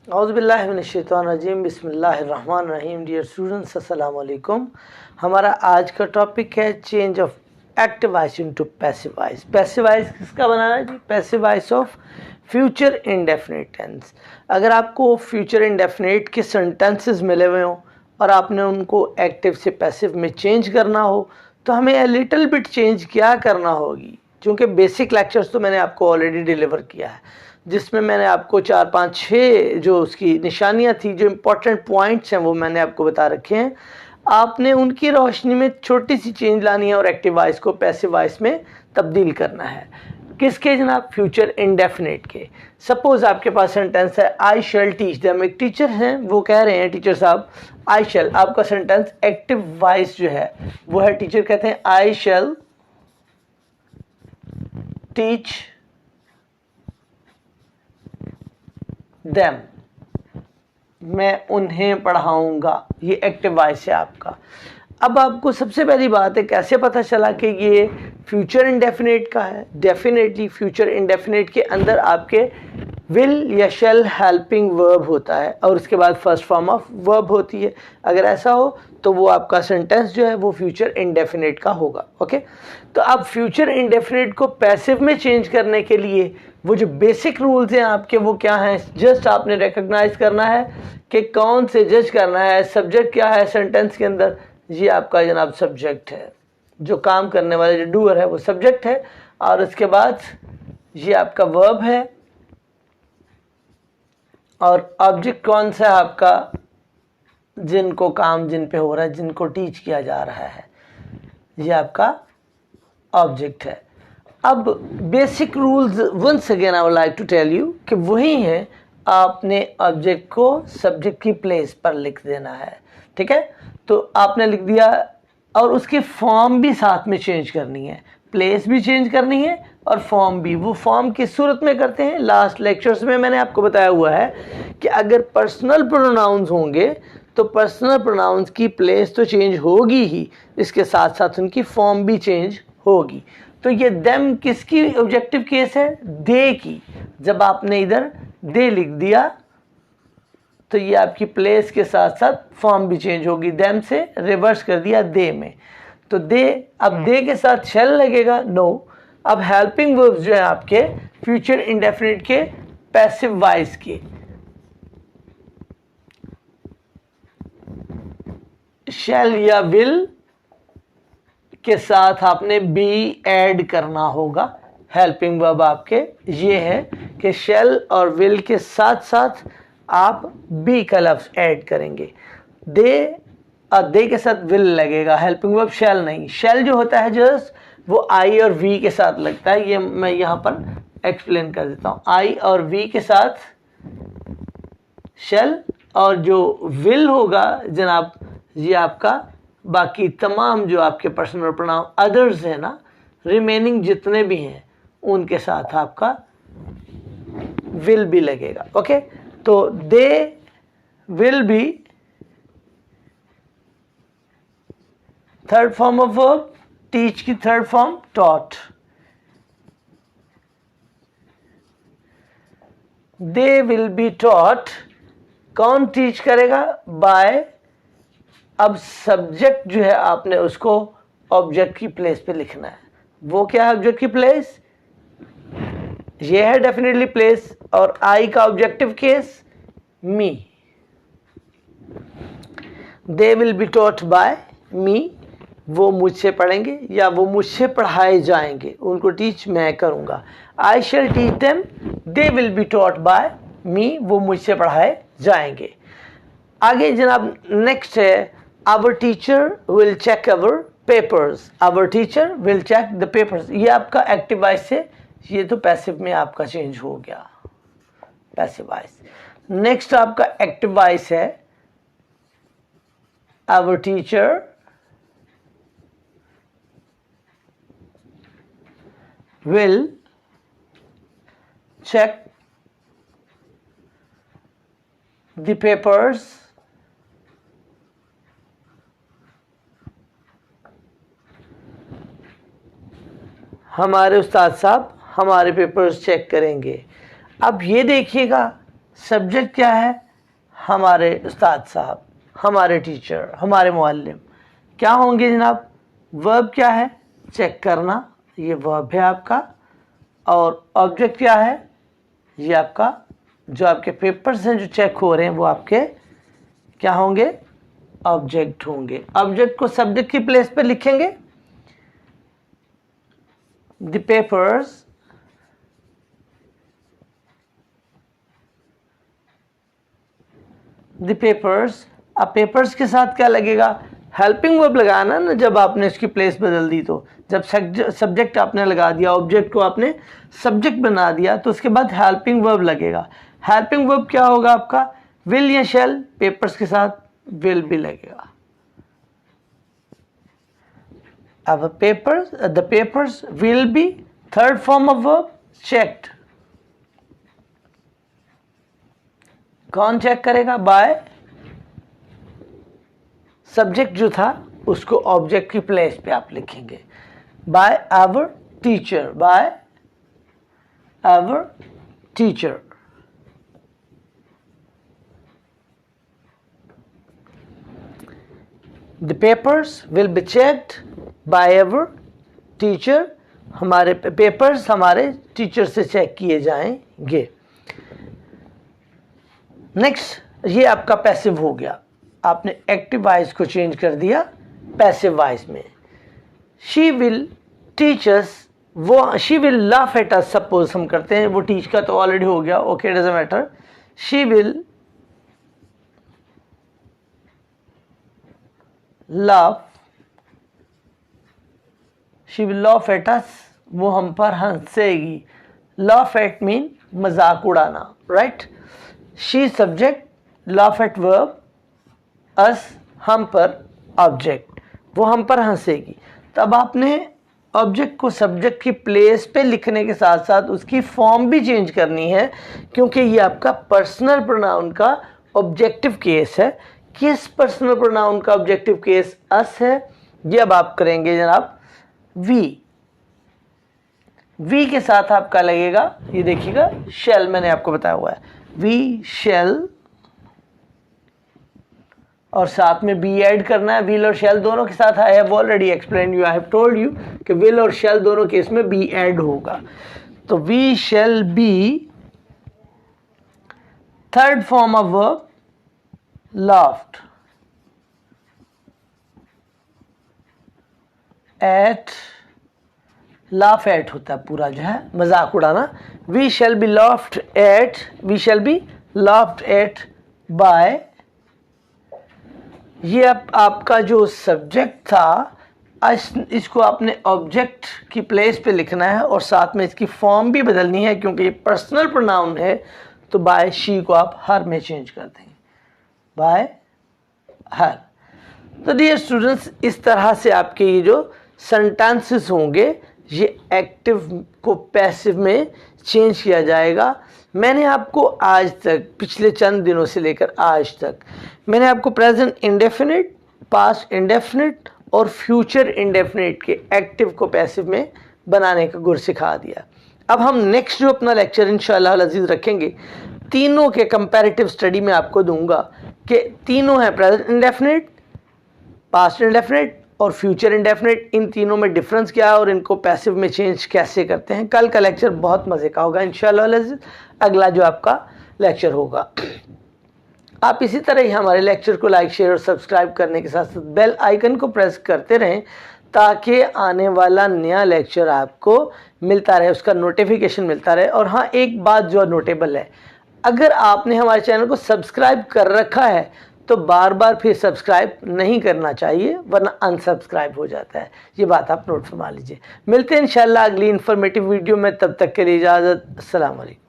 औज़ुबिल्लाहिमिनश्शैतानिर्रजीम बिस्मिल्लाहिर्रहमानिर्रहीम। Dear students, अस्सलाम वालेकुम। हमारा आज का टॉपिक है change of active voice into passive voice. Passive voice किसका बनाना है जी? Passive voice of future indefinite tense. अगर आपको फ्यूचर इंडेफिनिट के सेंटेंसेस मिले हुए हों और आपने उनको एक्टिव से पैसिव में चेंज करना हो तो हमें लिटिल बिट चेंज क्या करना होगी, क्योंकि बेसिक लेक्चर्स तो मैंने आपको ऑलरेडी डिलीवर किया है, जिसमें मैंने आपको 4 5 6 जो उसकी निशानियां थी, जो इम्पोर्टेंट पॉइंट्स हैं वो मैंने आपको बता रखे हैं। आपने उनकी रोशनी में छोटी सी चेंज लानी है और एक्टिव वॉइस को पैसिव वॉइस में तब्दील करना है। किसके जनाब? फ्यूचर इंडेफिनिट के। सपोज आपके पास सेंटेंस है आई शैल टीच देम। एक टीचर हैं, वो कह रहे हैं टीचर साहब आई शैल। आपका सेंटेंस एक्टिव वॉइस जो है वो है, टीचर कहते हैं आई शैल टीच देम, मैं उन्हें पढ़ाऊंगा। ये एक्टिव वॉइस है आपका। अब आपको सबसे पहली बात है, कैसे पता चला कि ये फ्यूचर इंडेफिनिट का है? डेफिनेटली फ्यूचर इंडेफिनिट के अंदर आपके विल या शैल हेल्पिंग वर्ब होता है और उसके बाद फर्स्ट फॉर्म ऑफ वर्ब होती है। अगर ऐसा हो तो वो आपका सेंटेंस जो है वो फ्यूचर इंडेफिनिट का होगा। ओके, तो अब फ्यूचर इंडेफिनिट को पैसिव में चेंज करने के लिए वो जो बेसिक रूल्स हैं आपके, वो क्या हैं? जस्ट आपने रिकॉग्नाइज करना है कि कौन से जज करना है। सब्जेक्ट क्या है सेंटेंस के अंदर? ये आपका जनाब सब्जेक्ट है, जो काम करने वाले जो डूअर है वो सब्जेक्ट है, और उसके बाद ये आपका वर्ब है, और ऑब्जेक्ट कौन सा है आपका? जिनको काम जिन पे हो रहा है, जिनको टीच किया जा रहा है, ये आपका ऑब्जेक्ट है। अब basic rules once again I would like to tell you कि वही है, आपने ऑब्जेक्ट को सब्जेक्ट की प्लेस पर लिख देना है। ठीक है, तो आपने लिख दिया और उसकी फॉर्म भी साथ में चेंज करनी है, प्लेस भी चेंज करनी है और फॉर्म भी। वो फॉर्म किस सूरत में करते हैं? लास्ट लेक्चर्स में मैंने आपको बताया हुआ है कि अगर पर्सनल प्रोनाउंस होंगे तो पर्सनल प्रोनाउंस की प्लेस तो चेंज होगी ही, इसके साथ साथ उनकी फॉर्म भी चेंज होगी। तो ये देम किसकी ऑब्जेक्टिव केस है? दे की। जब आपने इधर दे लिख दिया तो ये आपकी प्लेस के साथ साथ फॉर्म भी चेंज होगी। देम से रिवर्स कर दिया दे में, तो दे, अब दे के साथ शैल लगेगा? नो। अब हेल्पिंग वर्ब्स जो है आपके फ्यूचर इंडेफिनिट के पैसिव वॉइस के, शैल या विल के साथ आपने बी ऐड करना होगा। हेल्पिंग वर्ब आपके ये है कि शैल और विल के साथ साथ आप बी का लफ्ज ऐड करेंगे। दे और दे के साथ विल लगेगा, हेल्पिंग वर्ब शैल नहीं। शैल जो होता है जस्ट वो आई और वी के साथ लगता है, ये मैं यहाँ पर एक्सप्लेन कर देता हूँ। आई और वी के साथ शैल, और जो विल होगा जनाब ये आपका बाकी तमाम जो आपके पर्सनल प्रोनाउन अदर्स है ना, रिमेनिंग जितने भी हैं उनके साथ आपका विल भी लगेगा। ओके, तो they will be third form of verb, teach की third form taught. They will be taught, कौन टीच करेगा? बाय। अब सब्जेक्ट जो है आपने उसको ऑब्जेक्ट की प्लेस पे लिखना है। वो क्या है ऑब्जेक्ट की प्लेस? ये है डेफिनेटली प्लेस, और आई का objective case me. They will be taught by me, वो मुझसे पढ़ेंगे या वो मुझसे पढ़ाए जाएंगे, उनको टीच मैं करूंगा। I shall teach them, they will be taught by me, वो मुझसे पढ़ाए जाएंगे। आगे जनाब नेक्स्ट है, our teacher will check our papers. Our teacher will check the papers, ये आपका एक्टिव वॉइस से, ये तो पैसिव में आपका चेंज हो गया, पैसिव वॉइस। नेक्स्ट आपका एक्टिव वॉइस है, our teacher will check the papers हमारे उस्ताद साहब हमारे पेपर्स चेक करेंगे। अब ये देखिएगा सब्जेक्ट क्या है? हमारे उस्ताद साहब, हमारे टीचर, हमारे मुअल्लिम। क्या होंगे जनाब? वर्ब क्या है? चेक करना, ये वर्ब है आपका। और ऑब्जेक्ट क्या है? ये आपका जो आपके पेपर्स हैं जो चेक हो रहे हैं वो आपके क्या होंगे? ऑब्जेक्ट होंगे। ऑब्जेक्ट को सब्जेक्ट की प्लेस पे लिखेंगे। द पेपर्स अब पेपर्स के साथ क्या लगेगा? हेल्पिंग वर्ब लगाना ना, जब आपने इसकी प्लेस बदल दी तो। जब सब्जेक्ट आपने लगा दिया, ऑब्जेक्ट को आपने सब्जेक्ट बना दिया, तो उसके बाद हेल्पिंग वर्ब लगेगा। हेल्पिंग वर्ब क्या होगा आपका? विल या शैल। पेपर्स के साथ विल भी लगेगा। अब the papers will be, third form of verb, checked. कौन चेक करेगा? बाय सब्जेक्ट जो था उसको ऑब्जेक्ट की प्लेस पे आप लिखेंगे। By our teacher, by our teacher. The papers will be checked by our teacher. हमारे पेपर्स हमारे टीचर से चेक किए जाएंगे। नेक्स्ट, ये आपका पैसिव हो गया। आपने एक्टिव वॉइस को चेंज कर दिया पैसिव वॉइस में। शी विल टीच अस, वो she will laugh at us, suppose हम करते हैं, वो टीच का तो ऑलरेडी हो गया, okay doesn't matter. She will laugh at us, वो हम पर हंसेगी। लाफ एट मीन मजाक उड़ाना, right. She subject, laugh at verb, us हम पर ऑब्जेक्ट, वो हम पर हंसेगी। तब आपने ऑब्जेक्ट को सब्जेक्ट की प्लेस पे लिखने के साथ साथ उसकी फॉर्म भी चेंज करनी है, क्योंकि ये आपका पर्सनल प्रोनाउन का ऑब्जेक्टिव केस है। किस पर्सनल प्रोनाउन का ऑब्जेक्टिव केस? अस है। ये अब आप करेंगे जनाब वी। वी के साथ आपका लगेगा, ये देखिएगा, शेल, मैंने आपको बताया हुआ है, वी शेल, और साथ में बी ऐड करना है। विल और शेल दोनों के साथ I have already explain you, I have told you कि विल और शेल दोनों केस में बी ऐड होगा। तो we shall be, third form of verb laughed at, laugh at होता है पूरा जो है मजाक उड़ाना। We shall be laughed at, we shall be laughed at by, ये आपका जो सब्जेक्ट था, इसको आपने ऑब्जेक्ट की प्लेस पे लिखना है और साथ में इसकी फॉर्म भी बदलनी है, क्योंकि ये पर्सनल प्रोनाउन है। तो बाय शी को आप हर में चेंज कर देंगे, बाय हर। तो डियर स्टूडेंट्स, इस तरह से आपके ये जो सेंटेंसेस होंगे ये एक्टिव को पैसिव में चेंज किया जाएगा। मैंने आपको आज तक, पिछले चंद दिनों से लेकर आज तक, मैंने आपको प्रेजेंट इंडेफिनिट, पास्ट इंडेफिनिट और फ्यूचर इंडेफिनिट के एक्टिव को पैसिव में बनाने का गुर सिखा दिया। अब हम नेक्स्ट जो अपना लेक्चर इंशाअल्लाह अज़ीज़ रखेंगे, तीनों के कंपैरेटिव स्टडी में आपको दूंगा कि तीनों हैं प्रेजेंट इंडेफिनिट, पास्ट इंडेफिनिट और फ्यूचर इंडेफिनिट। इन तीनों में डिफरेंस क्या है और इनको पैसिव में चेंज कैसे करते हैं। कल का लेक्चर बहुत मज़े का होगा इंशाअल्लाह। अगला जो आपका लेक्चर होगा, आप इसी तरह ही हमारे लेक्चर को लाइक, शेयर और सब्सक्राइब करने के साथ साथ बेल आइकन को प्रेस करते रहें, ताकि आने वाला नया लेक्चर आपको मिलता रहे, उसका नोटिफिकेशन मिलता रहे। और हाँ, एक बात जो नोटेबल है, अगर आपने हमारे चैनल को सब्सक्राइब कर रखा है तो बार बार फिर सब्सक्राइब नहीं करना चाहिए, वरना अनसब्सक्राइब हो जाता है। ये बात आप नोट फरमा लीजिए। मिलते हैं इंशाल्लाह अगली इन्फॉर्मेटिव वीडियो में, तब तक के लिए इजाज़त। अस्सलाम वालेकुम।